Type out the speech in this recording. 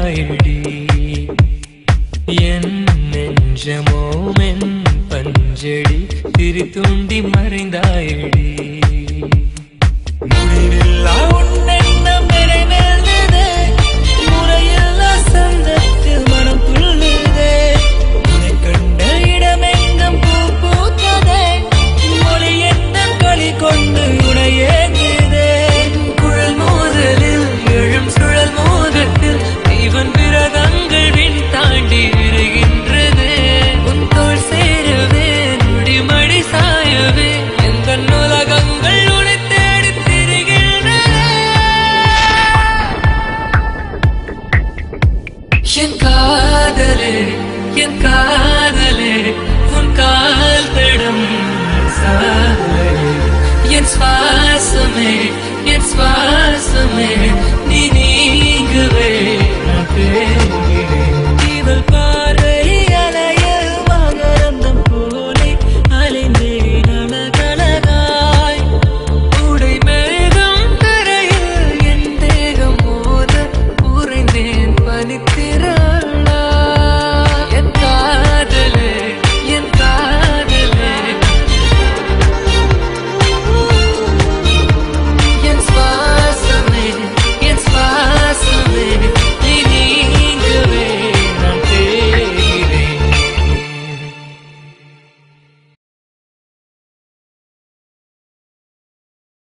மறைந்தாயடி என் நெஞ்சமோ மென் பஞ்சடி திரித்துண்டி மறைந்தாயடி முடிவில்லா உன்னெண்ணம் நிறைவேறுதே முறையில்லா சந்தத்தில் மனம் துள்ளுதே உன்னை கண்ட இடமெங்கும் பூ பூத்ததே மொழி என்ன களி கொண்டு உனையேங்குதே குழல் மோதலில் எழும் சுழல் மோதத்தில் இவன் விரதங்கள் வின் தாண்டி விரைகின்றதே உன் தோள் சேரவே நொடி மடி சாயவே எந்த உலகங்கள் உன்னை தேடி திரிகின்றதே என் காதலே என் காதலே உன் கால் தடம் சாதலே என் சுவாசமே என் சுவாசமே நீ நீங்கவே நான் தேடுகிறேன் இவள் பார்வை அலையில் மகரந்தம் போலே அலைந்தேன் அழகழகாய் உடை மேகம் தரையில் என் தேகம் மோத உறைந்தேன் பனித்திராய்